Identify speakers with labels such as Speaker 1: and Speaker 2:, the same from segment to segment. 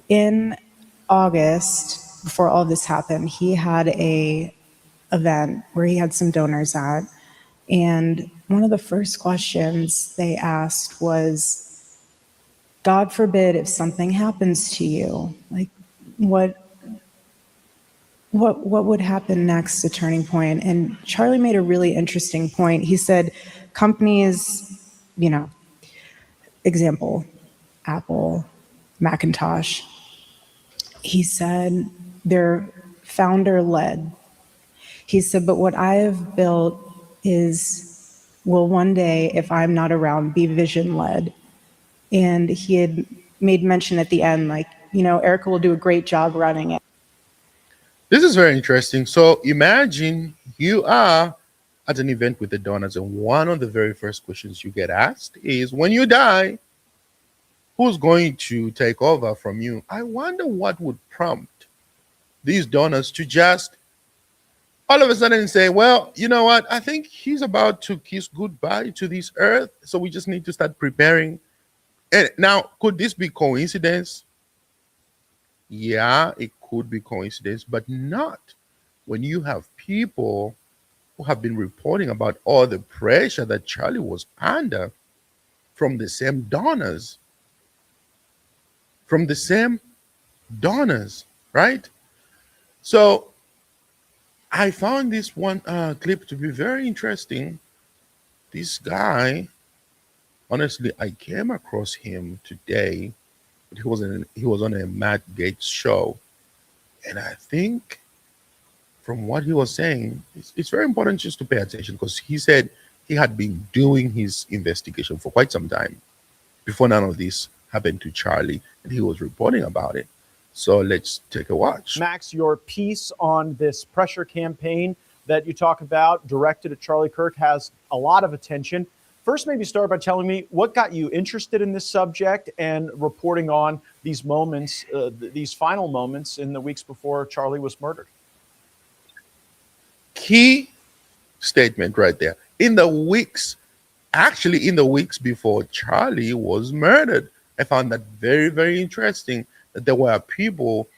Speaker 1: In August, before all this happened, he had a event where he had some donors at, and one of the first questions they asked was, God forbid if something happens to you, like what what would happen next, a turning point? And Charlie made a really interesting point. He said companies, you know, example, Apple, Macintosh, he said they're founder led. He said, but what I have built will one day, if I'm not around, be vision led. And he had made mention at the end, like, Erica will do a great job running it.
Speaker 2: This is very interesting. So imagine you are at an event with the donors, and one of the very first questions you get asked is, when you die, who's going to take over from you? I wonder what would prompt these donors to just all of a sudden say, well, you know what? I think he's about to kiss goodbye to this earth. So we just need to start preparing. And now, could this be coincidence? Yeah, it could be coincidence, but not when you have people who have been reporting about all the pressure that Charlie was under from the same donors, from the same donors, right? So I found this one clip to be very interesting. This guy, honestly, I came across him today, but he was on a Matt Gates show, and I think from what he was saying, it's very important just to pay attention because he said he had been doing his investigation for quite some time before none of this happened to Charlie, and he was reporting about it. So let's take a watch.
Speaker 3: Max, your piece on this pressure campaign that you talk about directed at Charlie Kirk has a lot of attention. First, maybe start by telling me what got you interested in this subject and reporting on these moments, these final moments in the weeks before Charlie was murdered.
Speaker 2: Key statement right there. In the weeks before Charlie was murdered, I found that very, very interesting that there were people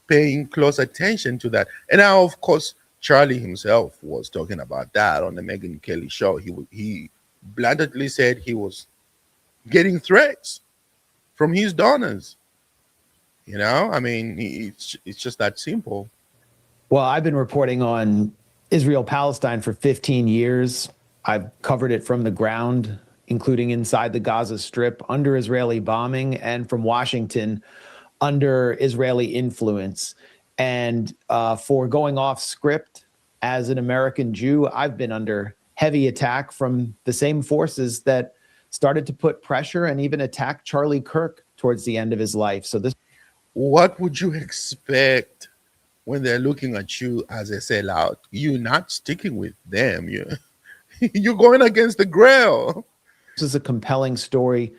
Speaker 2: paying close attention to that. And now, of course, Charlie himself was talking about that on the Megyn Kelly show. He blatantly said he was getting threats from his donors. I mean, it's just that simple.
Speaker 4: Well, I've been reporting on Israel-Palestine for 15 years. I've covered it from the ground, including inside the Gaza Strip, under Israeli bombing, and from Washington under Israeli influence. And for going off script as an American Jew, I've been under heavy attack from the same forces that started to put pressure and even attack Charlie Kirk towards the end of his life.
Speaker 2: What would you expect when they're looking at you as a sellout? You're not sticking with them. You're going against the grail.
Speaker 4: This is a compelling story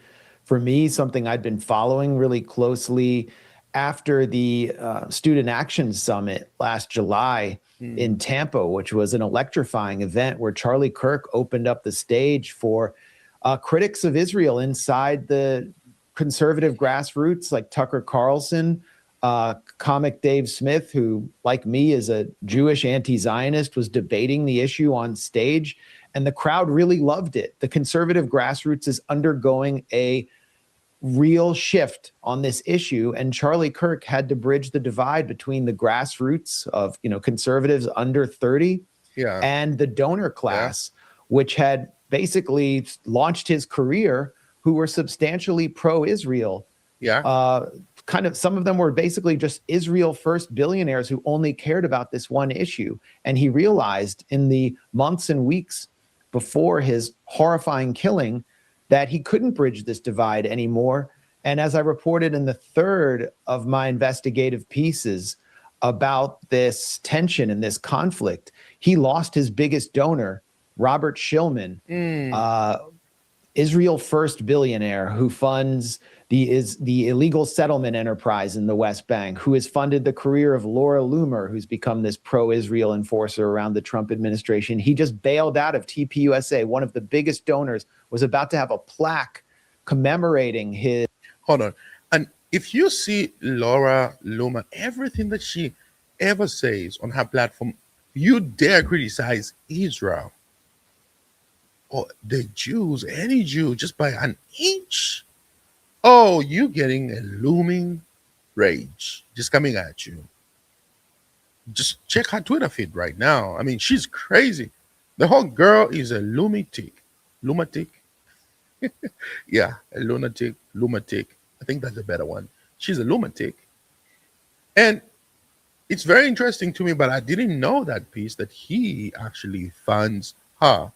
Speaker 4: for me, something I'd been following really closely after the Student Action Summit last July in Tampa, which was an electrifying event where Charlie Kirk opened up the stage for critics of Israel inside the conservative grassroots, like Tucker Carlson, comic Dave Smith, who, like me, is a Jewish anti-Zionist, was debating the issue on stage, and the crowd really loved it. The conservative grassroots is undergoing a real shift on this issue, and Charlie Kirk had to bridge the divide between the grassroots of conservatives under 30 and the donor class, which had basically launched his career, who were substantially pro-Israel. Kind of, some of them were basically just Israel first billionaires who only cared about this one issue. And he realized in the months and weeks before his horrifying killing that he couldn't bridge this divide anymore. And as I reported in the third of my investigative pieces about this tension and this conflict, he lost his biggest donor, Robert Shillman, Israel first billionaire who funds the illegal settlement enterprise in the West Bank, who has funded the career of Laura Loomer, who's become this pro-Israel enforcer around the Trump administration. He just bailed out of TPUSA. One of the biggest donors was about to have a plaque commemorating his.
Speaker 2: Hold on. And If you see Laura Luma, everything that she ever says on her platform, you dare criticize Israel or the Jews, any Jew, just by an inch. Oh, you getting a looming rage just coming at you. Just check her Twitter feed right now. I mean, she's crazy. The whole girl is a lunatic. Lunatic? Yeah, a lunatic, lunatic. I think that's a better one. She's a lunatic. And it's very interesting to me, but I didn't know that piece that he actually funds her.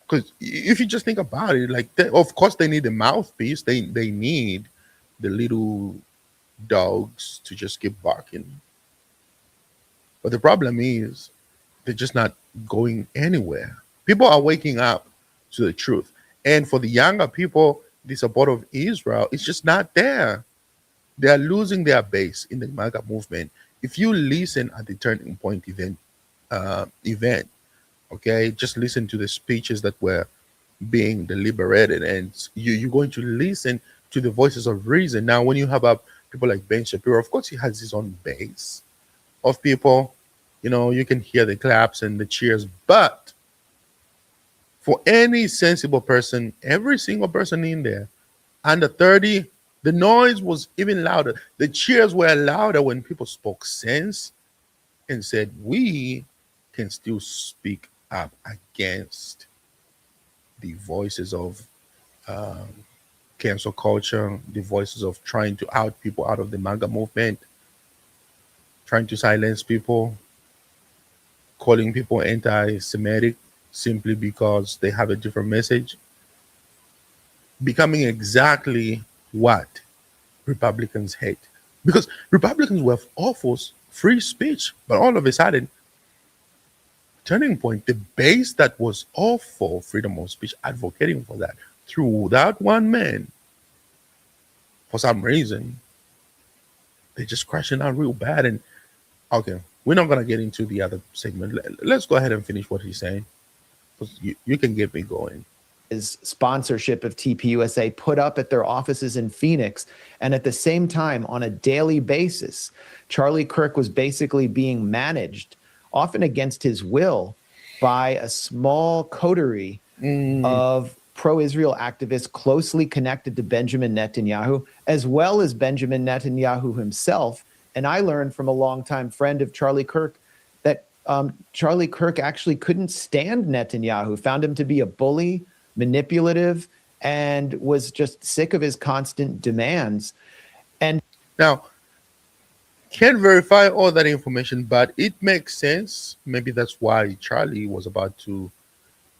Speaker 2: Because if you just think about it, like, of course, they need a mouthpiece. They need the little dogs to just keep barking. But the problem is they're just not going anywhere. People are waking up to the truth. And for the younger people, the support of Israel is just not there. They are losing their base in the MAGA movement. If you listen at the Turning Point event, okay, just listen to the speeches that were being deliberated, and you're going to listen to the voices of reason. Now, when you have people like Ben Shapiro, of course, he has his own base of people. You know, you can hear the claps and the cheers, but for any sensible person, every single person in there under 30, the noise was even louder. The cheers were louder when people spoke sense and said, we can still speak up against the voices of cancel culture, the voices of trying to out people out of the MAGA movement, trying to silence people, calling people anti-Semitic simply because they have a different message, becoming exactly what Republicans hate. Because Republicans were all for free speech, but all of a sudden, Turning Point, the base that was all for freedom of speech, advocating for that, through that one man, for some reason, they're just crashing out real bad. And okay, we're not going to get into the other segment. Let's go ahead and finish what he's saying, because you can get me going.
Speaker 4: His sponsorship of TPUSA put up at their offices in Phoenix. And at the same time, on a daily basis, Charlie Kirk was basically being managed, often against his will, by a small coterie of pro-Israel activists closely connected to Benjamin Netanyahu, as well as Benjamin Netanyahu himself. And I learned from a longtime friend of Charlie Kirk that Charlie Kirk actually couldn't stand Netanyahu, found him to be a bully, manipulative, and was just sick of his constant demands. And
Speaker 2: now, can't verify all that information, but it makes sense. Maybe that's why Charlie was about to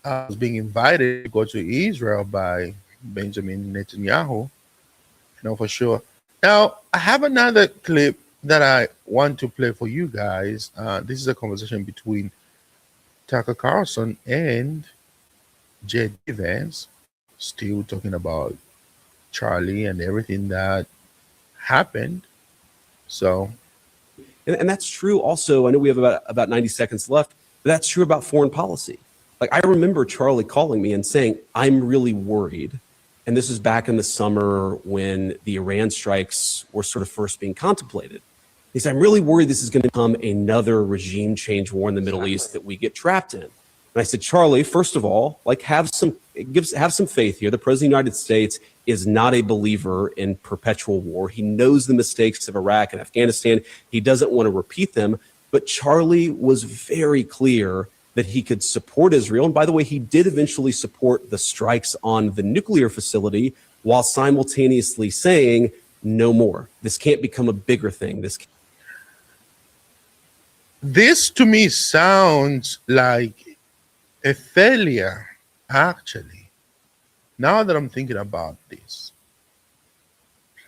Speaker 2: was being invited to go to Israel by Benjamin Netanyahu. You know for sure. Now, I have another clip that I want to play for you guys. This is a conversation between Tucker Carlson and J.D. Vance, still talking about Charlie and everything that happened. So,
Speaker 5: and that's true also. I know we have about 90 seconds left, but that's true about foreign policy. Like, I remember Charlie calling me and saying, I'm really worried. And this is back in the summer when the Iran strikes were sort of first being contemplated. He said, I'm really worried this is going to become another regime change war in the Middle East that we get trapped in. And I said, Charlie, first of all, like, have some faith here. The president of the United States is not a believer in perpetual war. He knows the mistakes of Iraq and Afghanistan. He doesn't want to repeat them. But Charlie was very clear that he could support Israel. And by the way, he did eventually support the strikes on the nuclear facility while simultaneously saying, no more. This can't become a bigger thing.
Speaker 2: This to me sounds like a failure, actually. Now that I'm thinking about this,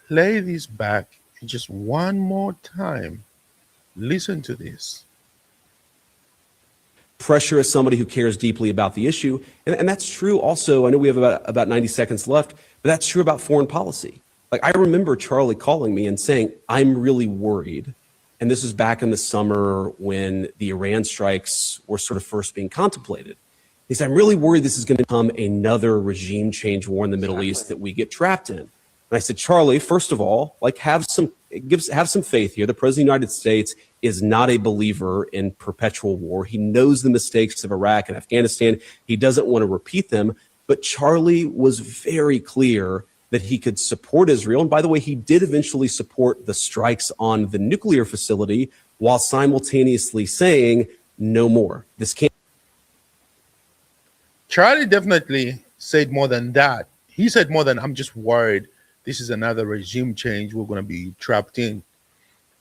Speaker 2: play this back just one more time. Listen to this.
Speaker 5: Pressure as somebody who cares deeply about the issue. And that's true also. I know we have about 90 seconds left, but that's true about foreign policy. Like, I remember Charlie calling me and saying, I'm really worried. And this is back in the summer when the Iran strikes were sort of first being contemplated. He said, I'm really worried this is going to become another regime change war in the Middle East that we get trapped in. And And I said, Charlie, first of all, like have some faith here. The president of the United States is not a believer in perpetual war. He knows the mistakes of Iraq and Afghanistan. He doesn't want to repeat them. But Charlie was very clear that he could support Israel. And by the way, he did eventually support the strikes on the nuclear facility while simultaneously saying no more. This can't.
Speaker 2: Charlie definitely said more than that. He said more than, I'm just worried this is another regime change we're going to be trapped in.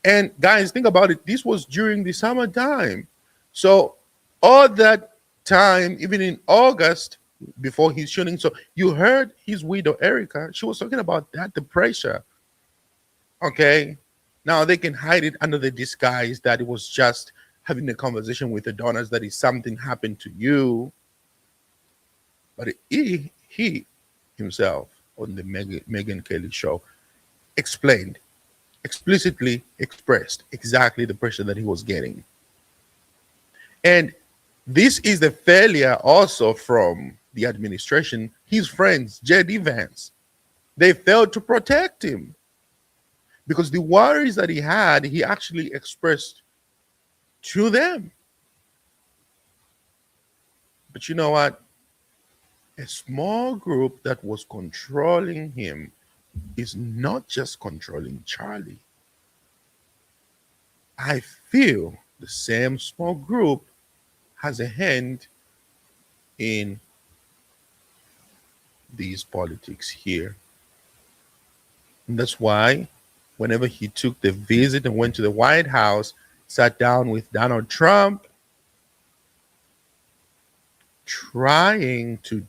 Speaker 2: And guys, think about it. This was during the summertime. So all that time, even in August, before his shooting. So you heard his widow, Erica, she was talking about that, the pressure. Okay. Now they can hide it under the disguise that it was just having a conversation with the donors, that is something happened to you. But he himself on the Megyn Kelly show explicitly expressed exactly the pressure that he was getting. And this is the failure also from the administration, his friends, J.D. Vance. They failed to protect him because the worries that he had, he actually expressed to them. But you know what? A small group that was controlling him is not just controlling Charlie. I feel the same small group has a hand in these politics here. And that's why whenever he took the visit and went to the White House, sat down with Donald Trump, trying to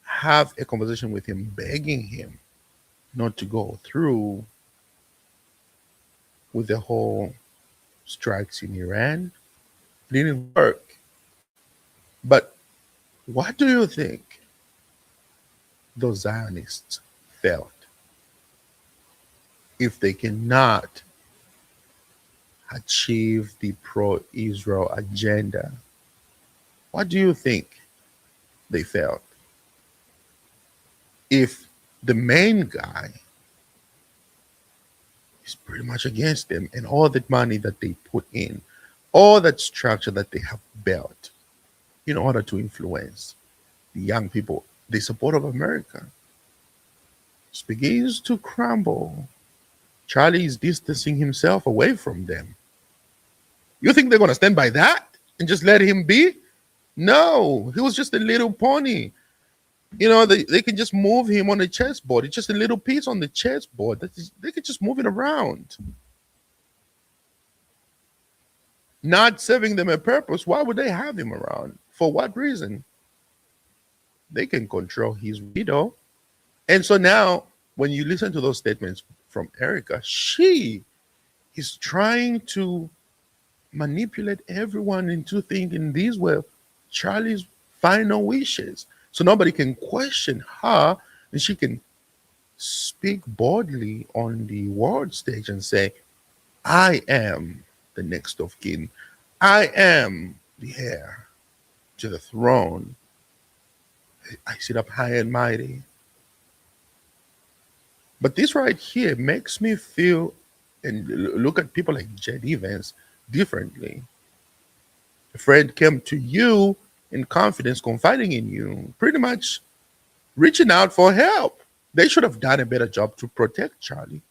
Speaker 2: have a conversation with him, begging him not to go through with the whole strikes in Iran. It didn't work. But what do you think those Zionists felt if they cannot achieve the pro-Israel agenda? What do you think they felt if the main guy is pretty much against them, and all that money that they put in, all that structure that they have built in order to influence the young people, the support of America, begins to crumble? Charlie is distancing himself away from them. You think they're going to stand by that and just let him be? No, he was just a little pony. You know, they can just move him on the chessboard. It's just a little piece on the chessboard. They can just move it around. Not serving them a purpose. Why would they have him around? For what reason? They can control his widow. And so now, when you listen to those statements from Erica, she is trying to manipulate everyone into thinking these were Charlie's final wishes. So nobody can question her, and she can speak boldly on the world stage and say, I am the next of kin. I am the heir to the throne. I sit up high and mighty. But this right here makes me feel and look at people like J.D. Vance differently. A friend came to you in confidence, confiding in you, pretty much reaching out for help. They should have done a better job to protect Charlie.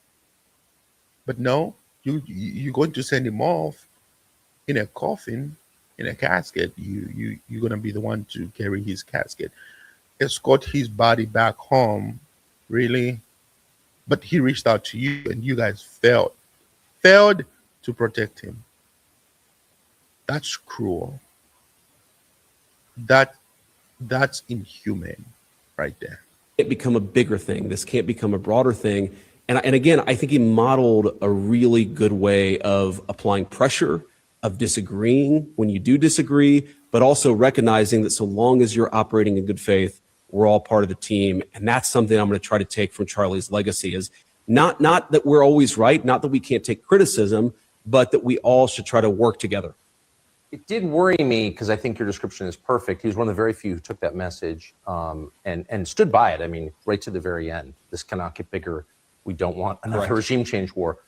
Speaker 2: But no, you're going to send him off in a coffin, in a casket. You're going to be the one to carry his casket, escort his body back home. Really? But he reached out to you, and you guys failed to protect him. That's cruel. That's inhumane right there.
Speaker 5: It become a bigger thing. This can't become a broader thing. And again, I think he modeled a really good way of applying pressure, of disagreeing when you do disagree, but also recognizing that so long as you're operating in good faith, we're all part of the team. And that's something I'm going to try to take from Charlie's legacy, is not that we're always right, not that we can't take criticism, but that we all should try to work together.
Speaker 6: It did worry me because I think your description is perfect. He was one of the very few who took that message and stood by it. I mean, right to the very end. This cannot get bigger. We don't want another regime change war.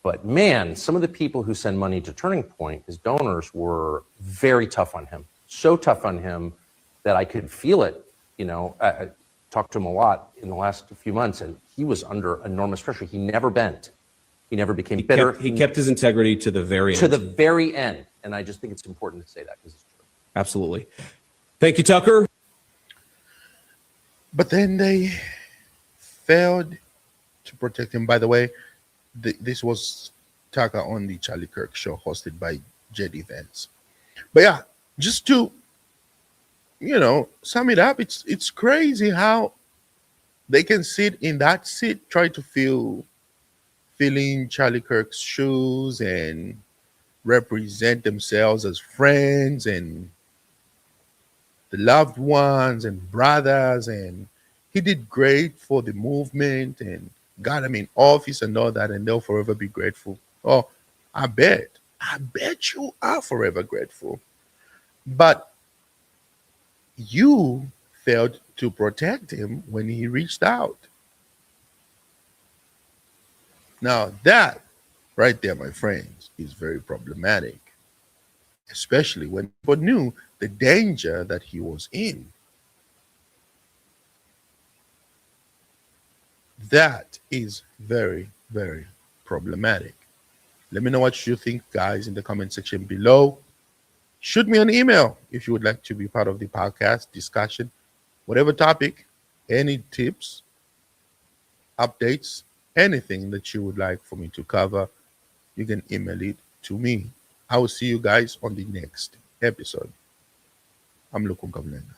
Speaker 6: But man, some of the people who send money to Turning Point, his donors, were very tough on him. So tough on him that I could feel it. You know, I talked to him a lot in the last few months, and he was under enormous pressure. He never bent. He never became bitter.
Speaker 5: He kept his integrity to the very end.
Speaker 6: To the very end. And I just think it's important to say that because it's true.
Speaker 5: Absolutely. Thank you, Tucker.
Speaker 2: But then they failed to protect him. By the way, this was Tucker on the Charlie Kirk show hosted by J.D. Vance. But yeah, just to, sum it up, it's crazy how they can sit in that seat, try to feeling Charlie Kirk's shoes and represent themselves as friends and the loved ones and brothers, and he did great for the movement and got him in office and all that, and they'll forever be grateful. Oh, I bet you are forever grateful. But you failed to protect him when he reached out. Now that right there, my friends, is very problematic, especially when people knew the danger that he was in. That is very, very problematic. Let me know what you think, guys, in the comment section below. Shoot me an email if you would like to be part of the podcast discussion, whatever topic, any tips, updates, anything that you would like for me to cover, you can email it to me. I will see you guys on the next episode. I'm Lukunga Mlenga.